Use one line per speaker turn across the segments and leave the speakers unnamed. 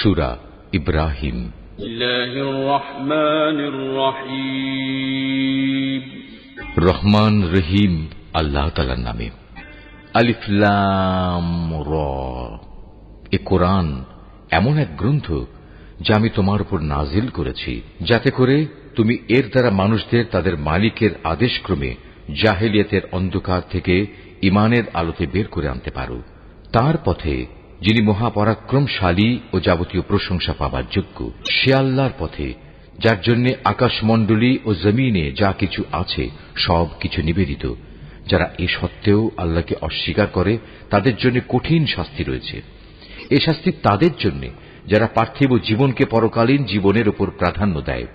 সূরা ইব্রাহিম। রহমান রহিম আল্লাহ তাআলার নামে। আলিফ লাম র। এ কোরআন এমন এক গ্রন্থ যা আমি তোমার উপর নাজিল করেছি, যাতে করে তুমি এর দ্বারা মানুষদের তাদের মালিকের আদেশক্রমে জাহেলিয়াতের অন্ধকার থেকে ঈমানের আলোতে বের করে আনতে পারো, তার পথে যিনি মহাপরাক্রমশালী ও যাবতীয় প্রশংসা পাবার যোগ্য। সে আল্লাহর পথে যার জন্য আকাশমণ্ডলী ও জমিনে যা কিছু আছে সব কিছু নিবেদিত। যারা এ সত্ত্বেও আল্লাহকে অস্বীকার করে তাদের জন্য কঠিন শাস্তি রয়েছে। এ শাস্তি তাদের জন্য যারা পার্থিব জীবনকে পরকালীন জীবনের উপর প্রাধান্য দেয়,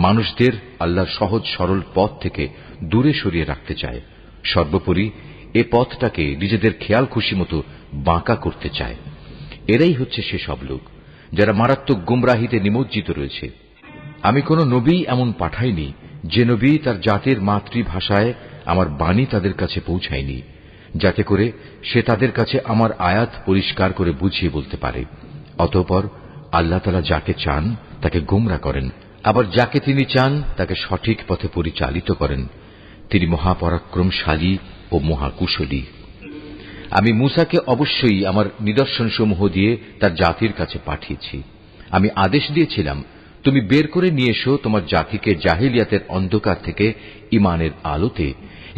মানুষদের আল্লাহর সহজ সরল পথ থেকে দূরে সরিয়ে রাখতে চায়, সর্বোপরি এ পথটাকে নিজেদের খেয়াল খুশি মতো বাঁকা করতে চায়। এরাই হচ্ছে সেসব লোক যারা মারাত্মক গুমরাহিতে নিমজ্জিত রয়েছে। আমি কোন নবী এমন পাঠাইনি যে নবী তার জাতির মাতৃভাষায় আমার বাণী তাদের কাছে পৌঁছায়নি, যাতে করে সে তাদের কাছে আমার আয়াত পরিষ্কার করে বুঝিয়ে বলতে পারে। অতঃপর আল্লাহ তাআলা যাকে চান তাকে গোমরা করেন, আবার যাকে তিনি চান তাকে সঠিক পথে পরিচালিত করেন। তিনি মহাপরাক্রমশালী ও মহাকুশলী। আমি মূসাকে অবশ্যই আমার নিদর্শনসমূহ দিয়ে তার জাতির কাছে পাঠিয়েছি। আমি আদেশ দিয়েছিলাম, তুমি বের করে নিয়ে এসো তোমার জাতিকে জাহেলিয়াতের অন্ধকার থেকে ঈমানের আলোতে,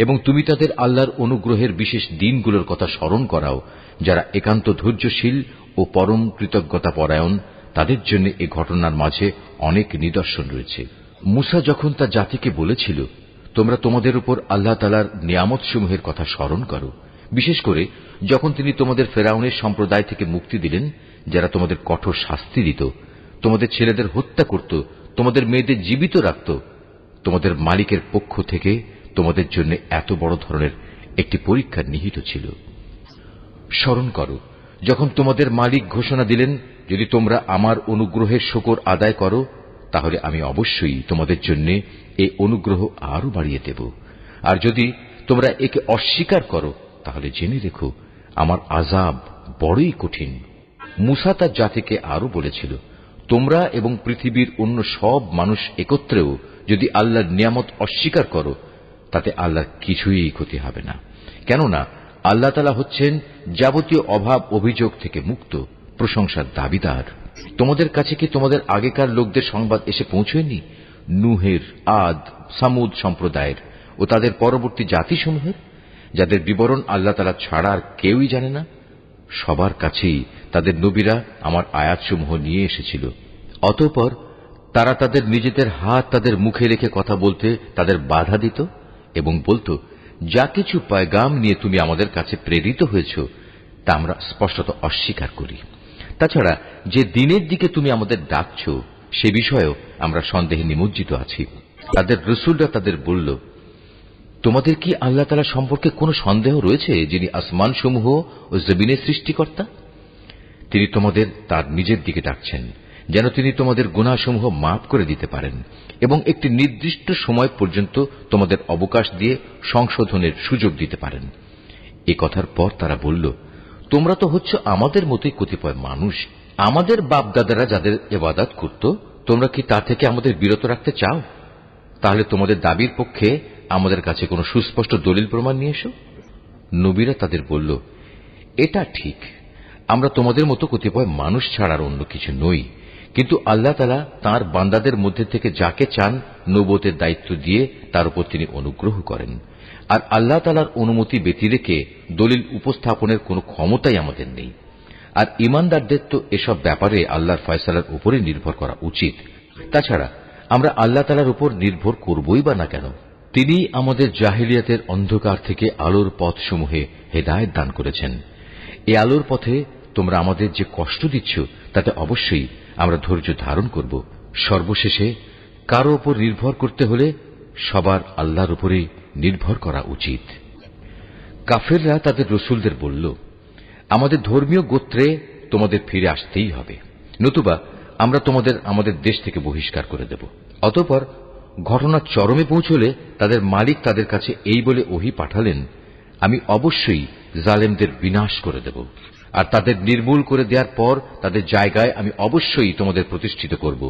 এবং তুমি তাদের আল্লাহর অনুগ্রহের বিশেষ দিনগুলোর কথা স্মরণ করাও। যারা একান্ত ধৈর্যশীল ও পরম কৃতজ্ঞতা পরায়ণ, তাদের জন্য এ ঘটনার মাঝে অনেক নিদর্শন রয়েছে। মূসা যখন তার জাতিকে বলেছিল, তোমরা তোমাদের উপর আল্লাহ তাআলার নিয়ামতসমূহের কথা স্মরণ করো, বিশেষ করে যখন তিনি তোমাদের ফেরাউনের সম্প্রদায় থেকে মুক্তি দিলেন, যারা তোমাদের কঠোর শাস্তি দিত, তোমাদের ছেলেদের হত্যা করত, তোমাদের মেয়েদের জীবিত রাখত, তোমাদের মালিকের পক্ষ থেকে তোমাদের জন্য এত বড় ধরনের একটি পরীক্ষা নিহিত ছিল। স্মরণ করো যখন তোমাদের মালিক ঘোষণা দিলেন, যদি তোমরা আমার অনুগ্রহের শুকর আদায় করো, তাহলে আমি অবশ্যই তোমাদের জন্য এই অনুগ্রহ আরো বাড়িয়ে দেব, আর যদি তোমরা একে অস্বীকার করো তাহলে জেনে রেখো আমার আযাব বড়ই কঠিন। মূসা তার জাতিকে আরো বলেছিল, তোমরা এবং পৃথিবীর অন্য সব মানুষ একত্রেও যদি আল্লাহর নিয়ামত অস্বীকার করো, তাতে আল্লাহর কিছুই ক্ষতি হবে না, কেননা আল্লাহ তাআলা হচ্ছেন যাবতীয় অভাব অভিযোগ থেকে মুক্ত, প্রশংসার দাবিদার। তোমাদের কাছে কি তোমাদের আগেকার লোকদের সংবাদ এসে পৌঁছয়নি? নূহের, আদ, সামুদ সম্প্রদায়ের ও তাদের পরবর্তী জাতিসমূহের, যাদের বিবরণ আল্লাহ তাআলা ছাড়া আর কেউই জানে না। সবার কাছেই তাদের নবীরা আমার আয়াতসমূহ নিয়ে এসেছিল। অতঃপর তারা তাদের নিজেদের হাত তাদের মুখে রেখে কথা বলতে তাদের বাধা দিত এবং বলত, যা কিছু পয়গাম নিয়ে তুমি আমাদের কাছে প্রেরিত হয়েছ তা আমরা স্পষ্টত অস্বীকার করি। তাছাড়া যে দিনের দিকে তুমি আমাদের ডাকছ সে বিষয়েও আমরা সন্দেহে নিমজ্জিত আছি। তাদের রসুলরা তাদের বলল, তোমাদের কি আল্লাহ তাআলা সম্পর্কে কোনো সন্দেহ রয়েছে, যিনি আসমানসমূহ ও জমিনের সৃষ্টিকর্তা? তিনি তোমাদের তার নিজের দিকে ডাকছেন, যেন তিনি তোমাদের গুনাহসমূহ মাফ করে দিতে পারেন এবং একটি নির্দিষ্ট সময় পর্যন্ত তোমাদের অবকাশ দিয়ে সংশোধনের সুযোগ দিতে পারেন। এ কথার পর তারা বলল, তোমরা তো হচ্ছ আমাদের মতোই কতিপয় মানুষ। আমাদের বাপদাদারা যাদের ইবাদত করত, তোমরা কি তা থেকে আমাদের বিরত রাখতে চাও? তাহলে তোমাদের দাবির পক্ষে আমাদের কাছে কোনো সুস্পষ্ট দলিল প্রমাণ নিয়ে এসো। নবীরা তাদের বলল, এটা ঠিক, আমরা তোমাদের মতো কতিপয় মানুষ ছাড়ার অন্য কিছু নই, কিন্তু আল্লাহ তাআলা তাঁর বান্দাদের মধ্যে থেকে যাকে চান নবুয়তের দায়িত্ব দিয়ে তার উপর তিনি অনুগ্রহ করেন, আর আল্লাহ তাআলার অনুমতি ব্যতি রেখে দলিল উপস্থাপনের কোনো ক্ষমতাই আমাদের নেই। আর ঈমানদারদের তো এসব ব্যাপারে আল্লাহর ফয়সালার উপরে নির্ভর করা উচিত। তাছাড়া আমরা আল্লাহ তাআলার উপর নির্ভর করবই বা না কেন? তিনি আমাদের জাহেলিয়াতের অন্ধকার থেকে আলোর পথসমূহে হেদায়েত দান করেছেন। এই আলোর পথে তোমরা আমাদের যে কষ্ট দিচ্ছ তাতে অবশ্যই আমরা ধৈর্য ধারণ করব। সর্বশেষে কারো উপর নির্ভর করতে হলে সবার আল্লাহর উপরে নির্ভর করা উচিত। কাফেররা তাদের রসুলদের বলল, আমাদের ধর্মীয় গোত্রে তোমাদের ফিরে আসতেই হবে, নতুবা আমরা তোমাদের আমাদের দেশ থেকে বহিষ্কার করে দেব। অতঃপর ঘটনা চরমে পৌঁছলে তাদের মালিক তাদের কাছে এই বলে ওহী পাঠালেন, আমি অবশ্যই জালেমদের বিনাশ করে দেব। আর তাদের নির্মূল করে দেওয়ার পর তাদের জায়গায় আমি অবশ্যই তোমাদের প্রতিষ্ঠিত করব।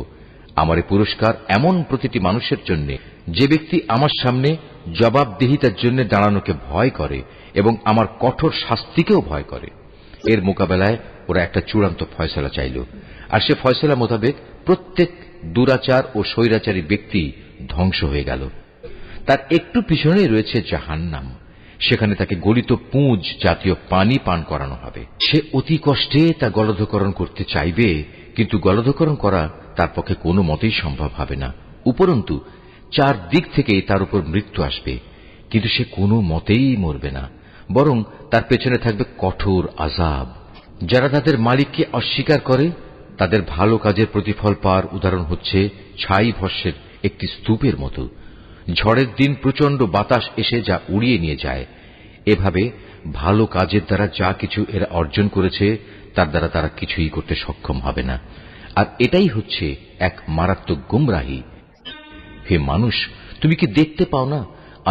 আমার এই পুরস্কার এমন প্রতিটি মানুষের জন্য যে ব্যক্তি আমার সামনে জবাবদিহিতার জন্য দাঁড়ানোকে ভয় করে এবং আমার কঠোর শাস্তিকেও ভয় করে। এর মোকাবেলায় ওরা একটা চূড়ান্ত ফয়সালা চাইল, আর সে ফয়সালা মোতাবেক প্রত্যেক দুরাচার ও স্বৈরাচারী ব্যক্তি ধ্বংস হয়ে গেল। তার একটু পিছনেই রয়েছে জাহান্নাম, সেখানে তাকে গলিত পুঁজ জাতীয় পানি পান করানো হবে। সে অতি কষ্টে তা গলধকরণ করতে চাইবে, কিন্তু গলধকরণ করা তার পক্ষে কোনো মতেই সম্ভব হবে না। উপরন্তু চারদিক থেকেই তার উপর মৃত্যু আসবে, কিন্তু সে কোনো মতেই মরবে না, বরং তার পেছনে থাকবে কঠোর আযাব। যারা তাদের মালিককে অস্বীকার করে তাদের ভালো কাজের প্রতিফল পাওয়ার উদাহরণ হচ্ছে ছাই ভস্মের একটি স্তূপের মতো। ঝড়ের দিন প্রচন্ড বাতাস এসে যা উড়িয়ে নিয়ে যায়। এভাবে ভালো কাজের দ্বারা যা কিছু এরা অর্জন করেছে তার দ্বারা তারা কিছুই করতে সক্ষম হবে না। আর এটাই হচ্ছে এক মারাত্মক গুমরাহি। হে মানুষ, তুমি কি দেখতে পাও না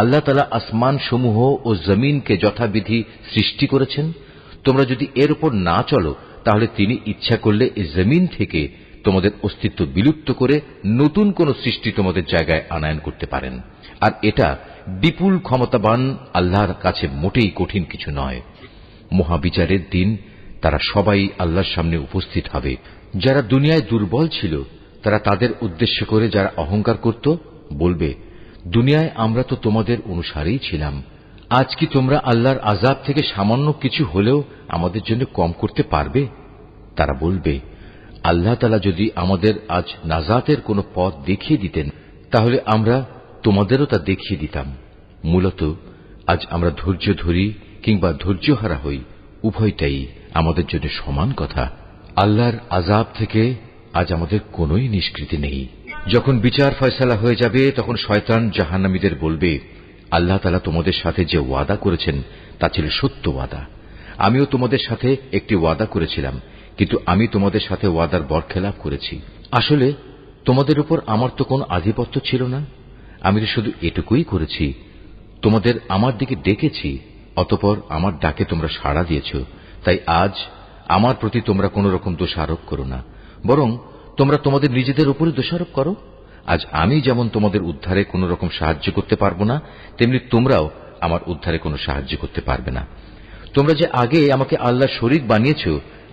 আল্লাহ তাআলা আসমান সমূহ ও জমিনকে যথাবিধি সৃষ্টি করেছেন? তোমরা যদি এর উপর না চলো তাহলে তিনি ইচ্ছা করলে এই জমিন থেকে তোমাদের অস্তিত্ব বিলুপ্ত করে নতুন কোন সৃষ্টি তোমাদের জায়গায় আনয়ন করতে পারেন। আর এটা বিপুল ক্ষমতাবান আল্লাহর কাছে মোটেই কঠিন কিছু নয়। মহাবিচারের দিন তারা সবাই আল্লাহর সামনে উপস্থিত হবে। যারা দুনিয়ায় দুর্বল ছিল তারা তাদের উদ্দেশ্য করে যারা অহংকার করত বলবে, দুনিয়ায় আমরা তো তোমাদের অনুসারেই ছিলাম, আজ কি তোমরা আল্লাহর আযাব থেকে সামান্য কিছু হলেও আমাদের জন্য কম করতে পারবে? তারা বলবে, আল্লাহ তাআলা যদি আমাদের আজ নাজাতের কোন পথ দেখিয়ে দিতেন তাহলে আমরা তোমাদেরও তা দেখিয়ে দিতাম। মূলত আজ আমরা ধৈর্য ধরি কিংবা ধৈর্যহারা হই, উভয়টাই আমাদের জন্য সমান কথা। আল্লাহর আযাব থেকে আজ আমাদের কোনোই নিষ্কৃতি নেই। যখন বিচার ফয়সালা হয়ে যাবে তখন শয়তান জাহান্নামীদের বলবে, আল্লাহ তাআলা তোমাদের সাথে যে ওয়াদা করেছেন তা ছিল সত্য ওয়াদা। আমিও তোমাদের সাথে একটি ওয়াদা করেছিলাম, কিন্তু আমি তোমাদের সাথে ওয়াদার বরখেলাপ করেছি। আসলে তোমাদের উপর আমার তো কোনো আধিপত্য ছিল না, আমি তো শুধু এটুকুই করেছি, তোমাদের আমার দিকে ডেকেছি, অতঃপর আমার ডাকে তোমরা সাড়া দিয়েছ। তাই আজ আমার প্রতি তোমরা কোন রকম দোষারোপ করো না, বরং তোমরা তোমাদের নিজেদের উপরই দোষারোপ করো। আজ আমি যেমন তোমাদের উদ্ধারে কোন রকম সাহায্য করতে পারবো না, তেমনি তোমরাও আমার উদ্ধারে কোনো সাহায্য করতে পারবে না। তোমরা যে আগে আমাকে আল্লাহর শরীক বানিয়েছ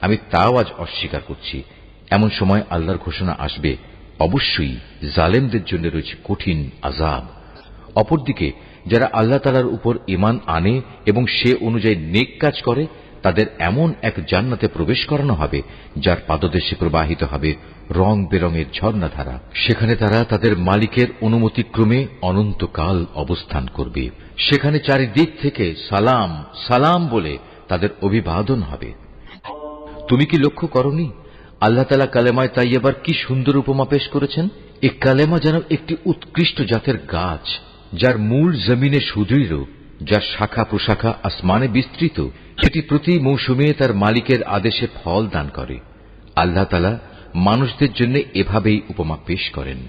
আমি তাও আজ অস্বীকার করছি। এমন সময় আল্লাহর ঘোষণা আসবে, অবশ্যই জালেমদের জন্য রয়েছে কঠিন আযাব। অপরদিকে যারা আল্লাহ তাআলার উপর ঈমান আনে এবং সে অনুযায়ী নেক কাজ করে তাদের এমন এক জান্নাতে প্রবেশ করানো হবে যার পাদদেশে প্রবাহিত হবে রং বেরঙের ঝর্ণাধারা। সেখানে তারা তাদের মালিকের অনুমতিক্রমে অনন্তকাল অবস্থান করবে। সেখানে চারিদিক থেকে সালাম সালাম বলে তাদের অভিবাদন হবে। তুমি কি লক্ষ্য করনি আল্লাহ তাআলা কালেমায়ে তাইয়্যিবার কি সুন্দর উপমা পেশ করেছেন? এই কালেমা যেন একটি উৎকৃষ্ট জাতের গাছ, যার মূল জমিনে সুদৃঢ়, যার শাখা প্রশাখা আসমানে বিস্তৃত, সেটি প্রতি মৌসুমে তার মালিকের আদেশে ফল দান করে। আল্লাহ তাআলা মানুষদের জন্য এভাবেই উপমা পেশ করেন,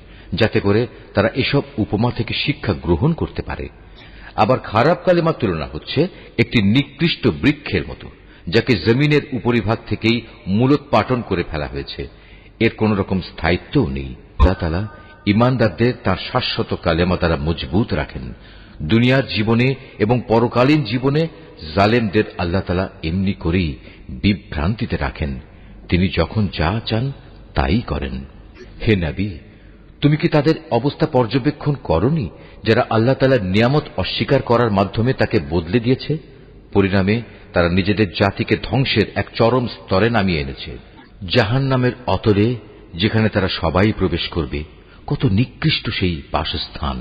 যাতে করে তারা এসব উপমা থেকে শিক্ষা গ্রহণ করতে পারে। আবার খারাপ কালেমার তুলনা হচ্ছে একটি নিকৃষ্ট বৃক্ষের মতো, যাকে জমিনের উপরিভাগ থেকেই মূলোৎপাটন করে ফেলা হয়েছে, এর কোন রকম স্থায়িত্বও নেই। আল্লাহ তাআলা ঈমানদারদের তাঁর শাশ্বত কালেমা দ্বারা মজবুত রাখেন। দুনিয়ার জীবনে এবং পরকালীন জীবনে জালেমদের আল্লাহ তাআলা এমনি করেই বিভ্রান্তিতে রাখেন। তিনি যখন যা চান তাই করেন। হে নবী, তুমি কি তাদের অবস্থা পর্যবেক্ষণ করনি যারা আল্লাহ তাআলার নিয়ামত অস্বীকার করার মাধ্যমে তাকে বদলে দিয়েছে? পরিণামে তারা নিজেদের জাতিকে ধ্বংসের এক চরম স্তরে নামিয়ে এনেছে। জাহান্নামের অতলে, যেখানে তারা সবাই প্রবেশ করবে, কত নিকৃষ্ট সেই বাসস্থান।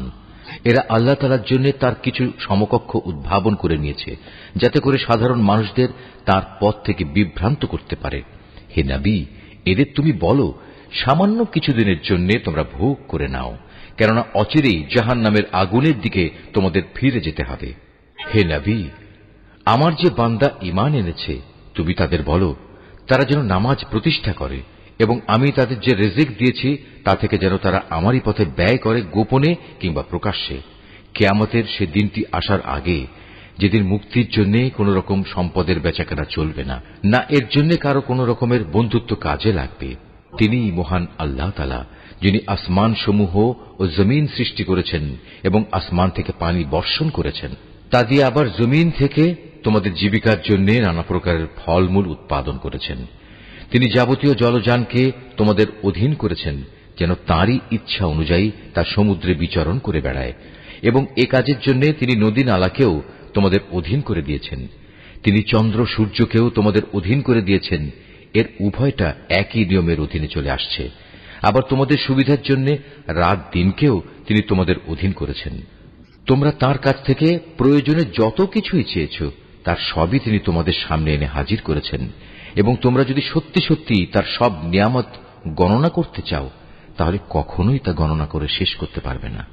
এরা আল্লাহ তাআলার জন্য তার কিছু সমকক্ষ উদ্ভাবন করে নিয়েছে, যাতে করে সাধারণ মানুষদের তার পথ থেকে বিভ্রান্ত করতে পারে। হে নবী, এদের তুমি বলো, সামান্য কিছুদিনের জন্য তোমরা ভোগ করে নাও, কেননা অচিরেই জাহান্নামের আগুনের দিকে তোমাদের ফিরে যেতে হবে। হে নবী, আমার যে বান্দা ঈমান এনেছে তুমি তাদের বলো তারা যেন নামাজ প্রতিষ্ঠা করে এবং আমি তাদের যে রিজিক দিয়েছি তা থেকে যেন তারা আমারই পথে ব্যয় করে, গোপনে কিংবা প্রকাশ্যে। কিয়ামতের সে দিনটি আসার আগে যেদিন মুক্তির জন্য কোন রকম সম্পদের বেচাকেনা চলবে না, না এর জন্য কারো কোন রকমের বন্ধুত্ব কাজে লাগবে। তিনিই মহান আল্লাহ তাআলা, যিনি আসমান সমূহ ও জমিন সৃষ্টি করেছেন এবং আসমান থেকে পানি বর্ষণ করেছেন। তা দিয়ে আবার জমিন থেকে তোমাদের জীবিকার জন্য নানা প্রকারের ফলমূল উৎপাদন করেছেন। তিনি যাবতীয় জলযানকে তোমাদের অধীন করেছেন, যেন তাঁরই ইচ্ছা অনুযায়ী তা সমুদ্রে বিচরণ করে বেড়ায়, এবং এ কাজের জন্য তিনি নদী নালাকেও তোমাদের অধীন করে দিয়েছেন। তিনি চন্দ্র সূর্যকেও তোমাদের অধীন করে দিয়েছেন। এর উভয়টা একই নিয়মের অধীনে চলে আসছে। আবার তোমাদের সুবিধার জন্য রাত দিনকেও তিনি তোমাদের অধীন করেছেন। তোমরা তাঁর কাছ থেকে প্রয়োজনে যত কিছুই চেয়েছ, তার সবই তিনি তোমাদের সামনে এনে হাজির করেছেন। এবং তোমরা যদি সত্যি সত্যি তার সব নিয়ামত গণনা করতে চাও, তাহলে কখনোই তা গণনা করে শেষ করতে পারবে না।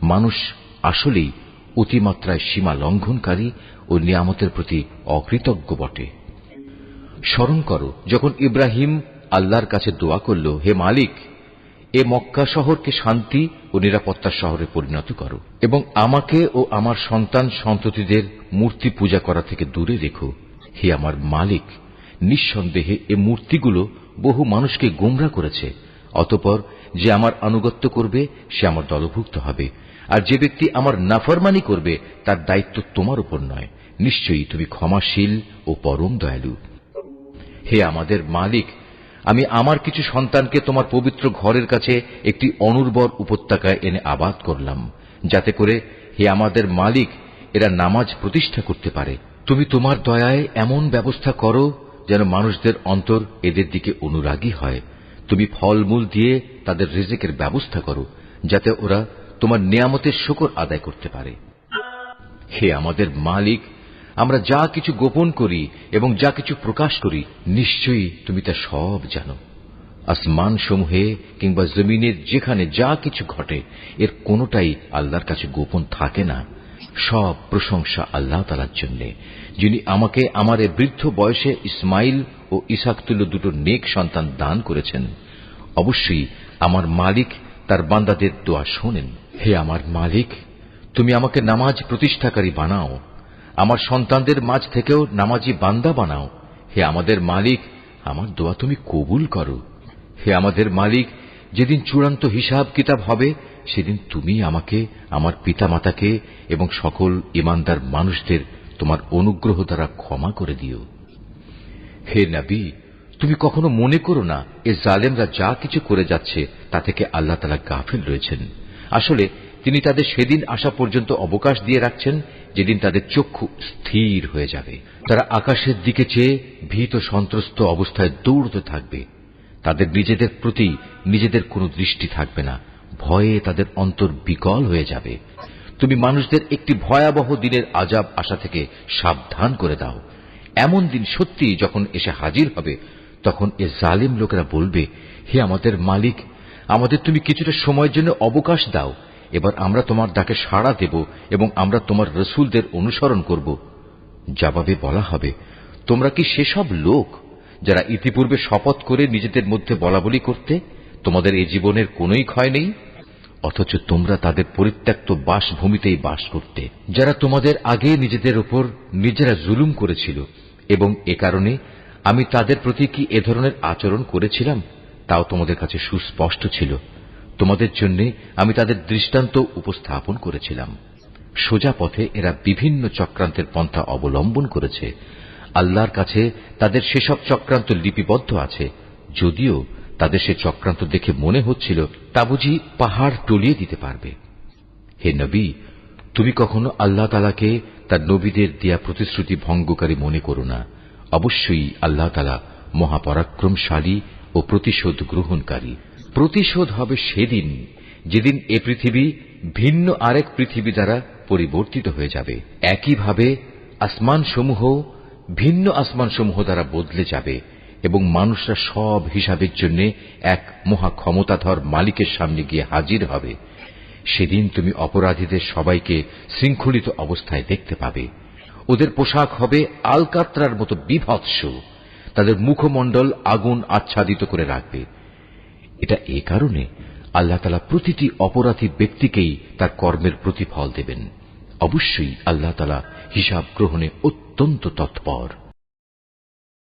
মানুষ আসলেই অতিমাত্রায় সীমা লঙ্ঘনকারী ও নিয়ামতের প্রতি অকৃতজ্ঞ বটে। স্মরণ করো, যখন ইব্রাহিম আল্লাহর কাছে দোয়া করল, হে মালিক, এ মক্কা শহরকে শান্তি ও নিরাপত্তার শহরে পরিণত করো, এবং আমাকে ও আমার সন্তান সন্ততিদের মূর্তি পূজা করা থেকে দূরে রেখো। হে আমার মালিক, নিঃসন্দেহে এ মূর্তিগুলো বহু মানুষকে গোমরা করেছে। অতঃপর যে আমার আনুগত্য করবে সে আমার দলভুক্ত হবে, আর যে ব্যক্তি আমার নাফরমানি করবে তার দায়িত্ব তোমার উপর নয়। নিশ্চয়ই তুমি ক্ষমাশীল ও পরম দয়ালু। হে আমাদের মালিক, আমি আমার কিছু সন্তানকে তোমার পবিত্র ঘরের কাছে একটি অনুর্বর উপত্যকায় এনে আবাদ করলাম, যাতে করে হে আমাদের মালিক এরা নামাজ প্রতিষ্ঠা করতে পারে। তুমি তোমার দয়ায় এমন ব্যবস্থা করো যেন মানুষদের অন্তর এদের দিকে অনুরাগী হয়। তুমি ফলমূল দিয়ে তাদের রিজিকের ব্যবস্থা করো, যাতে ওরা তোমার নিয়ামতের শুকর আদায় করতে পারে। হে আমাদের মালিক, আমরা যা কিছু গোপন করি এবং যা কিছু প্রকাশ করি, নিশ্চয়ই তুমি তা সব জানো। আসমান সমূহে কিংবা জমিনের যেখানে যা কিছু ঘটে, এর কোনোটাই আল্লাহর কাছে গোপন থাকে না। সব প্রশংসা আল্লাহ তাআলার জন্য, যিনি আমাকে আমার এ বৃদ্ধ বয়সে ইসমাইল ও ইসহাক তুল্য দুটো নেক সন্তান দান করেছেন। অবশ্যই আমার মালিক তার বান্দাদের দোয়া শোনেন। হে আমার মালিক, তুমি আমাকে নামাজ প্রতিষ্ঠাকারী বানাও, আমার সন্তানদের মাঝ থেকেও নামাজি বান্দা বানাও। হে আমাদের মালিক, আমার দোয়া তুমি কবুল করো। হে আমাদের মালিক, যেদিন চূড়ান্ত হিসাব কিতাব হবে, সেদিন তুমি আমাকে, আমার পিতামাতাকে এবং সকল ঈমানদার মানুষদের তোমার অনুগ্রহ দ্বারা ক্ষমা করে দিও। হে নবী, তুমি কখনো মনে করো না এ জালেমরা যা কিছু করে যাচ্ছে তা থেকে আল্লাহ তাআলা গাফিল রয়েছেন। আসলে তিনি তাদের সেদিন আসা পর্যন্ত অবকাশ দিয়ে রাখছেন, যেদিন তাদের চক্ষু স্থির হয়ে যাবে। তারা আকাশের দিকে চেয়ে ভীত সন্ত্রস্ত অবস্থায় দৌড়তে থাকবে। তাদের নিজেদের প্রতি নিজেদের কোনো দৃষ্টি থাকবে না, ভয়ে তাদের অন্তর বিকল হয়ে যাবে। তুমি মানুষদের একটি ভয়াবহ দিনের আযাব আসা থেকে সাবধান করে দাও। এমন দিন সত্যি যখন এসে হাজির হবে, তখন এ জালিম লোকেরা বলবে, হে আমাদের মালিক, আমাদের তুমি কিছুটা সময়ের জন্য অবকাশ দাও। এবার আমরা তোমার ডাকে সাড়া দেব এবং আমরা তোমার রসুলদের অনুসরণ করব। জবাবে বলা হবে, তোমরা কি সেসব লোক যারা ইতিপূর্বে শপথ করে নিজেদের মধ্যে বলাবলি করতে, তোমাদের এই জীবনের কোনোই ক্ষয় নেই, অথচ তোমরা তাদের পরিত্যক্ত বাসভূমিতেই বাস করতে, যারা তোমাদের আগে নিজেদের উপর নিজেরা জুলুম করেছিল, এবং এ কারণে আমি তাদের প্রতি কি এ ধরনের আচরণ করেছিলাম তাও তোমাদের কাছে সুস্পষ্ট ছিল। তোমাদের জন্য আমি তাদের দৃষ্টান্ত উপস্থাপন করেছিলাম। সোজা পথে এরা বিভিন্ন চক্রান্তের পন্থা অবলম্বন করেছে। আল্লাহর কাছে তাদের সেসব চক্রান্ত লিপিবদ্ধ আছে, যদিও তাদের সে চক্রান্ত দেখে মনে হচ্ছিল তা বুঝি পাহাড় টলিয়ে দিতে পারবে। হে নবী, তুমি কখনো আল্লাহ তাআলাকে তার নবীদের দেয়া প্রতিশ্রুতি ভঙ্গকারী মনে করো না। অবশ্যই আল্লাহ তাআলা মহাপরাক্রমশালী ও প্রতিশোধ গ্রহণকারী। প্রতিশোধ হবে সেদিন যেদিন এ পৃথিবী ভিন্ন আরেক পৃথিবী দ্বারা পরিবর্তিত হয়ে যাবে। একইভাবে আসমানসমূহ ভিন্ন আসমানসমূহ দ্বারা বদলে যাবে এবং মানুষরা সব হিসাবের জন্য এক মহা ক্ষমতাধর মালিকের সামনে গিয়ে হাজির হবে। সেদিন তুমি অপরাধীদের সবাইকে শৃঙ্খলিত অবস্থায় দেখতে পাবে। ওদের পোশাক হবে আলকাত্রার মতো বিভৎস, তাদের মুখমণ্ডল আগুন আচ্ছাদিত করে রাখবে। এটা এ কারণে আল্লাহ তাআলা প্রতিটি অপরাধী ব্যক্তিকেই তার কর্মের প্রতিফল দেবেন। অবশ্যই আল্লাহ তাআলা হিসাব গ্রহণে অত্যন্ত তৎপর।